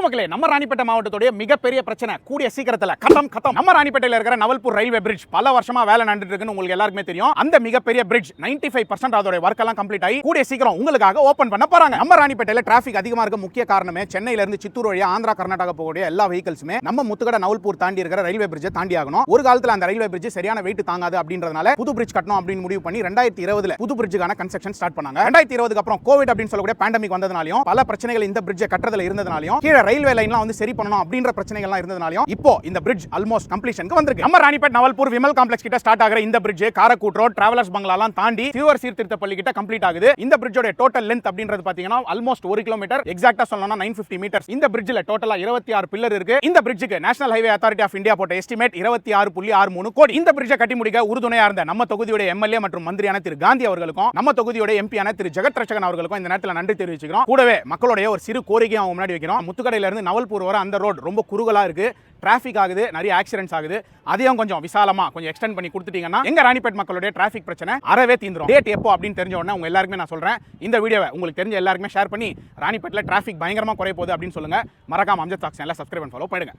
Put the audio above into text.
மக்களே, நம்ம ராணிப்பேட்டை மாவட்டத்துடைய மிகப்பெரிய பிரச்சனை கூடிய சீக்கிரத்துல கதம். நம்ம ராணிப்பேட்டையில இருக்கிற நவல்பூர் ரயில்வே பிரிட்ஜ் பல வருஷமா வேலை நடந்துட்டு இருக்குன்னு உங்களுக்கு எல்லாருக்குமே தெரியும். அந்த மிகப்பெரிய பிரிட்ஜ் 95% அதோட வர்க் எல்லாம் கம்ப்ளீட் ஆகி கூடிய சீக்கிரம் உங்களுக்காக ஓபன் பண்ண போறாங்க. நம்ம ராணிப்பேட்டையில டிராபிக் அதிகமா இருக்க முக்கிய காரணமே சென்னையில இருந்து சித்தூர் வழியா ஆந்திரா கர்நாடகா போகக்கூடிய எல்லா வெஹிக்கிள்ஸுமே நம்ம முத்துக்கடை நவல்பூர் தாண்டி இருக்கிற ரயில்வே பிரிட்ஜை தாண்டி ஆகணும். ஒரு காலத்துல அந்த ரயில்வே பிரிட்ஜ் சரியான வெயிட் தாங்காது அப்படின்றதுனால புது பிரிட்ஜ் கட்டணும் அப்படின்னு முடிவு பண்ணி 2020 புது பிரிட்ஜுக்கான கன்ஸ்ட்ரக்ஷன் ஸ்டார்ட் பண்ணாங்க. 2020 அப்புறம் கோவிட் அப்படின்னு சொல்லக்கூடிய பேண்டமிக் வந்ததுனாலையும் பல பிரச்சனைகள் இந்த பிரிட்ஜை கட்டுறதுல இருந்ததுனாலையும் கீழே ரயில்வே லைன்லாம் வந்து சரி பண்ணணும் அப்படின்ற பிரச்சனைகள்லாம் இருந்ததுனாலையும் இப்போ இந்த பிரிட்ஜ் ஆல்மோஸ்ட் கம்ப்ளீஷனுக்கு வந்திருக்கு. நம்ம ராணிப்பேட் நவல்பூர் விமல் காம்ப்ளெக்ஸ் கிட்ட ஸ்டார்ட் ஆகிற இந்த பிரிட்ஜ் காரக்கூட் ரோட் டிராவலர்ஸ் பங்களாலாம் தாண்டி சிவர் சீர்திருத்த பள்ளி கிட்ட கம்ப்ளீட் ஆகுது. இந்த பிரிட்ஜோட டோட்டல் லென்த் அப்படின்றது பாத்தீங்கன்னா ஆல்மோஸ்ட் 1 கிலோமீட்டர், எக்ஸாக்ட்டா சொல்லணும்னா 950 மீட்டர்ஸ். இந்த பிரிட்ஜ்ல டோட்டலா 26 பில்லர் இருக்கு. இந்த பிரிட்ஜுக்கு national highway authority of India போட்ட எஸ்டிமேட் 26.63 கோடி. இந்த பிரிட்ஜை கட்டி முடிக்க உறுதுணையா இருந்த நம்ம தொகுதியோட எம்எல்ஏ மற்றும் மந்திரியான திரு காந்தி அவர்களுக்கும் நம்ம தொகுதியோட எம்பியான திரு ஜெகத் ரட்சகன் அவர்களுக்கும் இந்த நேரத்தில் நன்றி தெரிவிச்சுக்கிறோம். கூடவே மக்களுடைய ஒரு சிறு கோரிக்கையை அவங்க முன்னாடி வைக்கிறோம். முத்துக்கடையில இருந்து நவல்பூர் வர அந்த ரோட் ரொம்ப குறுகலா இருக்கு, டிராபிக் ஆகுது, நிறைய ஆக்சிடென்ட்ஸ் ஆகுது. அதையும் கொஞ்சம் விசாலமா கொஞ்சம் எக்ஸ்டெண்ட் பண்ணி கொடுத்துட்டீங்கன்னா எங்க ராணிப்பேட் மக்களுடைய டிராபிக் பிரச்சனை அறவே தீந்துரும். டேட் எப்போ அப்படின்னு தெரிஞ்ச உடனே உங்க எல்லாருக்குமே நான் சொல்றேன், இந்த வீடியோவை உங்களுக்கு தெரிஞ்ச எல்லாருக்குமே ஷேர் பண்ணி ராணிப்பேட்ல டிராபிக் பயங்கரமா குறைய போகுது அப்படின்னு சொல்லுங்க. மறக்காம அம்ஜத் டாக்ஸ் எல்லாம் சப்ஸ்கிரைப் பண்ணி ஃபாலோ பண்ணுங்க.